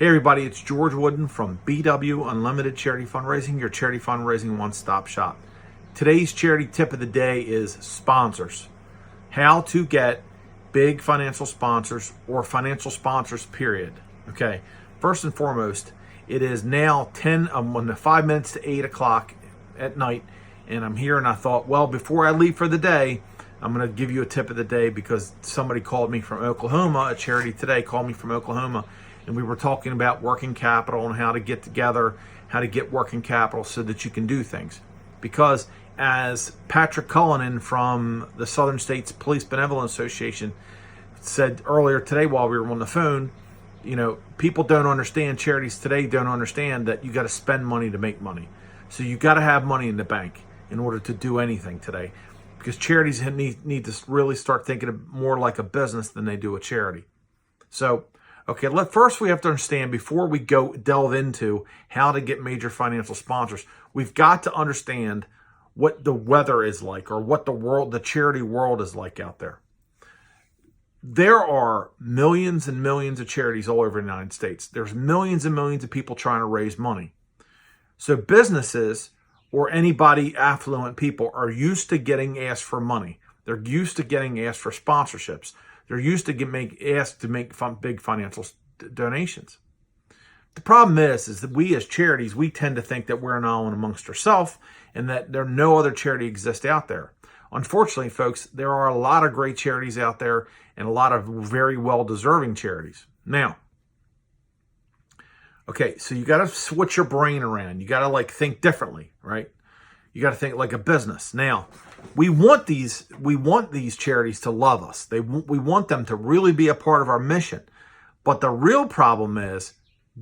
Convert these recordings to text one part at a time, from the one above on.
Hey everybody, it's George Wooden from BW Unlimited Charity Fundraising, your charity fundraising one-stop shop. Today's charity tip of the day is sponsors. How to get big financial sponsors or financial sponsors, period. Okay, first and foremost, it is now 5 minutes to 8 o'clock at night, and I'm here and I thought, well, before I leave for the day, I'm going to give you a tip of the day because somebody called me from Oklahoma, a charity today called me from Oklahoma, and we were talking about working capital and how to get together, how to get working capital so that you can do things. Because as Patrick Cullinan from the Southern States Police Benevolent Association said earlier today while we were on the phone, you know, people don't understand, charities today don't understand that you got to spend money to make money. So you got to have money in the bank in order to do anything today. Because charities need to really start thinking of more like a business than they do a charity. So, okay, first we have to understand, before we delve into how to get major financial sponsors, we've got to understand what the weather is like, or what the charity world is like out there. There are millions and millions of charities all over the United States. There's millions and millions of people trying to raise money. So businesses or anybody, affluent people, are used to getting asked for money. They're used to getting asked for sponsorships. They're used to asked to make big financial donations. The problem is that we as charities, we tend to think that we're an island amongst ourselves and that no other charity exists out there. Unfortunately, folks, there are a lot of great charities out there and a lot of very well-deserving charities. Now, okay, so you got to switch your brain around. You got to think differently, right? You got to think like a business. Now, we want these charities to love us. We want them to really be a part of our mission. But the real problem is,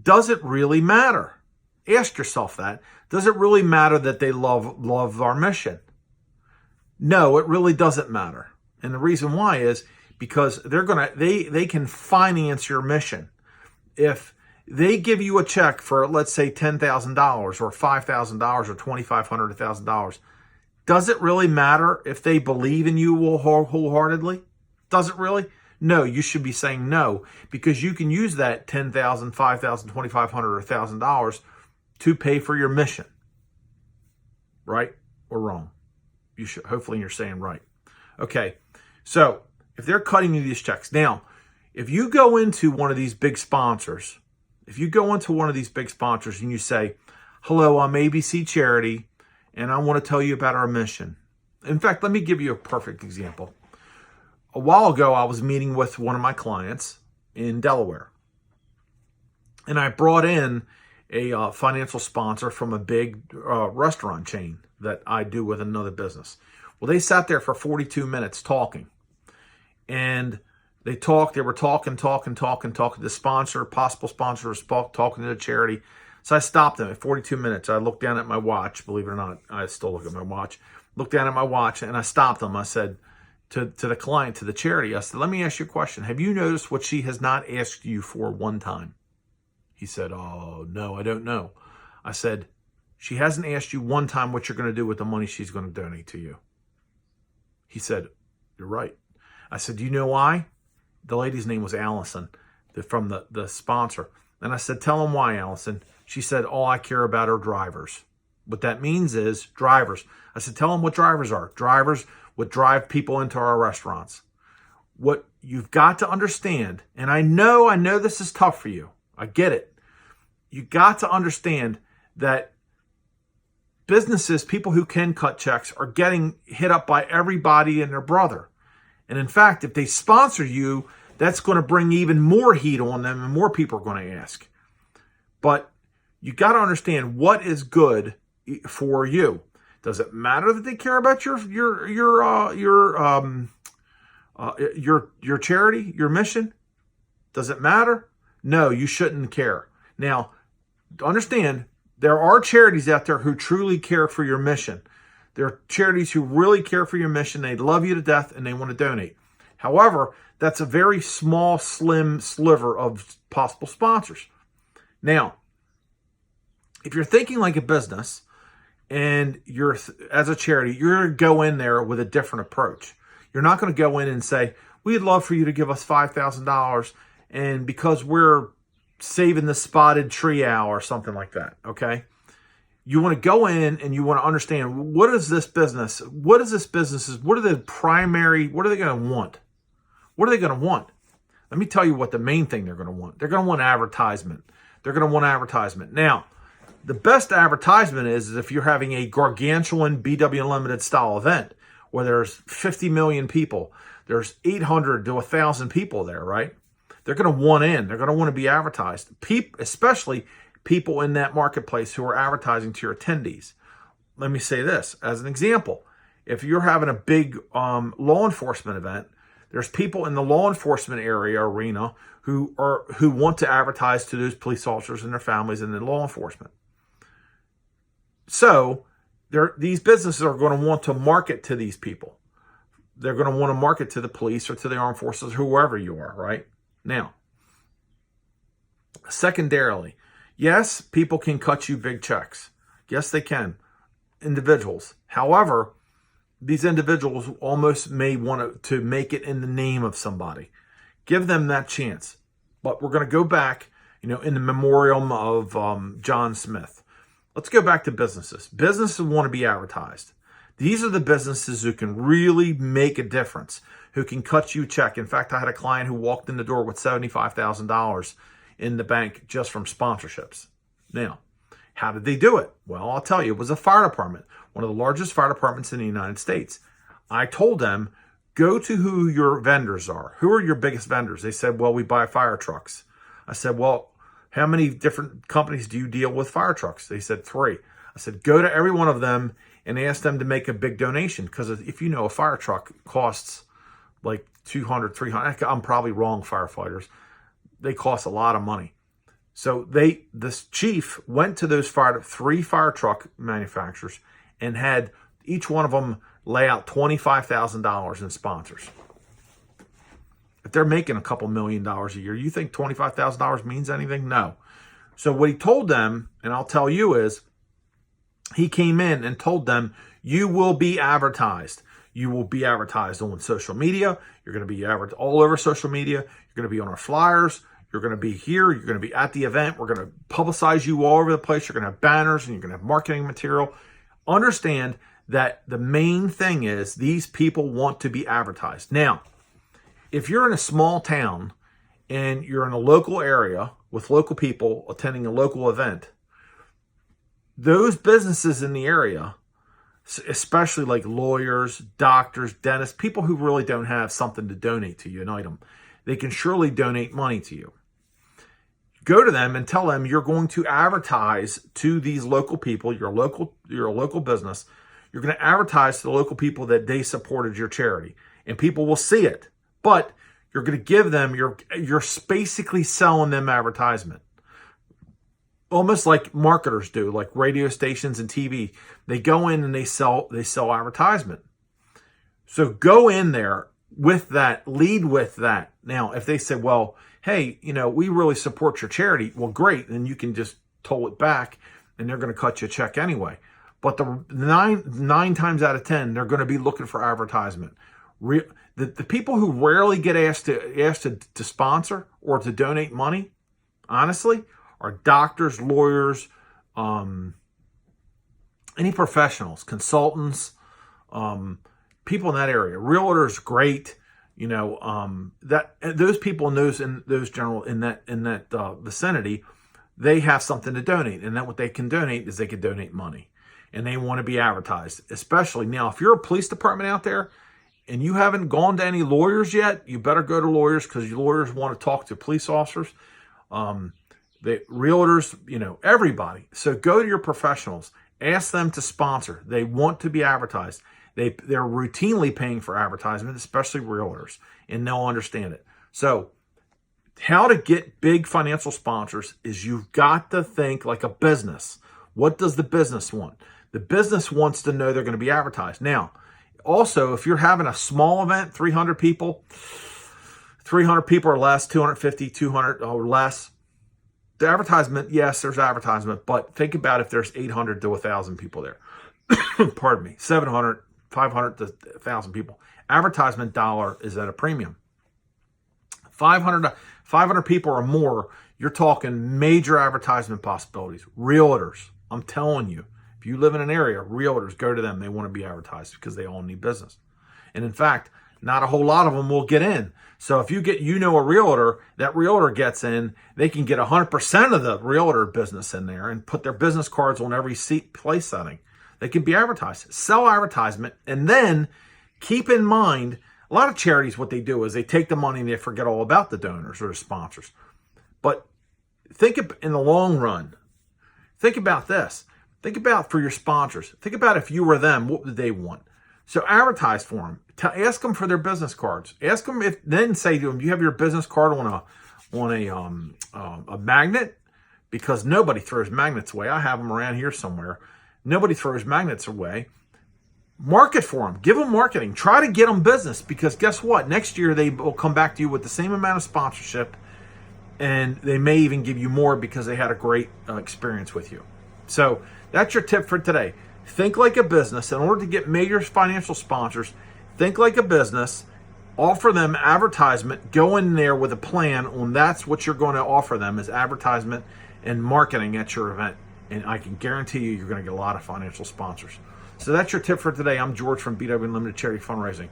does it really matter? Ask yourself that. Does it really matter that they love our mission? No, it really doesn't matter. And the reason why is because they can finance your mission. If they give you a check for, let's say, $10,000 or $5,000 or $2,500 or $1,000, does it really matter if they believe in you wholeheartedly? Does it really? No, you should be saying no, because you can use that $10,000, $5,000, $2,500 or $1,000 to pay for your mission. Right or wrong? You should. Hopefully you're saying right. Okay, so if they're cutting you these checks, now, if you go into one of these big sponsors, and you say, hello, I'm ABC Charity, and I want to tell you about our mission. In fact, let me give you a perfect example. A while ago, I was meeting with one of my clients in Delaware, and I brought in a financial sponsor from a big restaurant chain that I do with another business. Well, they sat there for 42 minutes talking, and they were talking. The possible sponsor was talking to the charity. So I stopped them at 42 minutes. I looked down at my watch. Believe it or not, I still look at my watch. Looked down at my watch, and I stopped them. I said to the client, to the charity, I said, let me ask you a question. Have you noticed what she has not asked you for one time? He said, oh, no, I don't know. I said, she hasn't asked you one time what you're going to do with the money she's going to donate to you. He said, you're right. I said, do you know why? The lady's name was Allison, from the sponsor. And I said, tell him why, Allison. She said, all I care about are drivers. What that means is drivers. I said, tell them what drivers are. Drivers would drive people into our restaurants. What you've got to understand, and I know this is tough for you. I get it. You got to understand that businesses, people who can cut checks, are getting hit up by everybody and their brother. And in fact, if they sponsor you, that's going to bring even more heat on them and more people are going to ask. But you got to understand what is good for you. Does it matter that they care about your charity, your mission? Does it matter? No, you shouldn't care. Now, understand, there are charities out there who truly care for your mission. There are charities who really care for your mission. They love you to death and they want to donate. However, that's a very small, slim sliver of possible sponsors. Now, if you're thinking like a business and as a charity, you're going to go in there with a different approach. You're not going to go in and say, we'd love for you to give us $5,000, and because we're saving the spotted tree owl or something like that, okay? You want to go in and you want to understand, what are they going to want? What are they going to want? Let me tell you what the main thing they're going to want. They're going to want advertisement. Now, the best advertisement is if you're having a gargantuan BW Unlimited style event where there's 50 million people, there's 800 to 1,000 people there, right? They're going to want in. They're going to want to be advertised. Especially people in that marketplace who are advertising to your attendees. Let me say this as an example. If you're having a big law enforcement event, there's people in the law enforcement arena who want to advertise to those police officers and their families and the law enforcement. So these businesses are going to want to market to these people. They're going to want to market to the police or to the armed forces, whoever you are, right? Now, secondarily, yes, people can cut you big checks. Yes, they can. Individuals. However, these individuals almost may want to make it in the name of somebody. Give them that chance. But we're going to go back, in the memoriam of John Smith. Let's go back to businesses. Businesses want to be advertised. These are the businesses who can really make a difference, who can cut you a check. In fact, I had a client who walked in the door with $75,000 in the bank just from sponsorships. Now, how did they do it? Well, I'll tell you, it was a fire department, one of the largest fire departments in the United States. I told them, go to who your vendors are. Who are your biggest vendors? They said, well, we buy fire trucks. I said, well, how many different companies do you deal with fire trucks? They said 3. I said, go to every one of them and ask them to make a big donation. Because if a fire truck costs like $200, $300, I'm probably wrong, firefighters. They cost a lot of money. So this chief went to those 3 fire truck manufacturers and had each one of them lay out $25,000 in sponsors. If they're making a couple $1 million a year, you think $25,000 means anything? No. So what he told them, and I'll tell you, is he came in and told them, you will be advertised. You will be advertised on social media. You're going to be advertised all over social media. You're going to be on our flyers. You're going to be here. You're going to be at the event. We're going to publicize you all over the place. You're going to have banners and you're going to have marketing material. Understand that the main thing is these people want to be advertised. Now, if you're in a small town and you're in a local area with local people attending a local event, those businesses in the area, especially like lawyers, doctors, dentists, people who really don't have something to donate to you, an item, they can surely donate money to you. Go to them and tell them you're going to advertise to these local people, your local business. You're going to advertise to the local people that they supported your charity, and people will see it. But you're going to give them, you're basically selling them advertisement. Almost like marketers do, like radio stations and TV. They go in and they sell advertisement. So go in there with that, lead with that. Now, if they say, well, hey, we really support your charity, well, great. Then you can just toll it back and they're going to cut you a check anyway. But the nine times out of 10, they're going to be looking for advertisement. The people who rarely get asked to sponsor or to donate money, honestly, are doctors, lawyers, any professionals, consultants, people in that area. Realtors, great. That those people in that vicinity, they have something to donate, and that what they can donate is they can donate money, and they want to be advertised. Especially now, if you're a police department out there and you haven't gone to any lawyers yet, you better go to lawyers, because lawyers want to talk to police officers, the realtors, everybody. So go to your professionals, ask them to sponsor. They want to be advertised. They're routinely paying for advertisement, especially realtors, and they'll understand it. So how to get big financial sponsors is you've got to think like a business. What does the business want? The business wants to know they're going to be advertised. Now, also, if you're having a small event, 300 people or less, 250, 200 or less, the advertisement, yes, there's advertisement, but think about if there's 800 to 1,000 people there. Pardon me, 700, 500 to 1,000 people. Advertisement dollar is at a premium. 500 people or more, you're talking major advertisement possibilities. Realtors, I'm telling you, if you live in an area, realtors, go to them. They want to be advertised because they all need business. And in fact, not a whole lot of them will get in. So if you get, a realtor, that realtor gets in, they can get 100% of the realtor business in there and put their business cards on every place setting. They can be advertised. Sell advertisement, and then keep in mind, a lot of charities, what they do is they take the money and they forget all about the donors or the sponsors. But think in the long run, think about this. Think about for your sponsors. Think about if you were them, what would they want? So advertise for them. Ask them for their business cards. Ask them then say to them, "Do you have your business card on a magnet?" Because nobody throws magnets away. I have them around here somewhere. Nobody throws magnets away. Market for them. Give them marketing. Try to get them business, because guess what? Next year they will come back to you with the same amount of sponsorship, and they may even give you more because they had a great experience with you. So that's your tip for today. Think like a business. In order to get major financial sponsors, think like a business. Offer them advertisement. Go in there with a plan on that's what you're going to offer them is advertisement and marketing at your event. And I can guarantee you're going to get a lot of financial sponsors. So that's your tip for today. I'm George from BW Unlimited Charity Fundraising.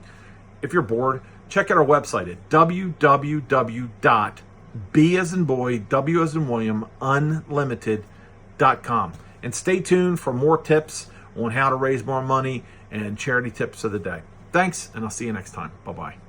If you're bored, check out our website at www.b as in boy, W as in William, unlimited.com. And stay tuned for more tips on how to raise more money and charity tips of the day. Thanks, and I'll see you next time. Bye-bye.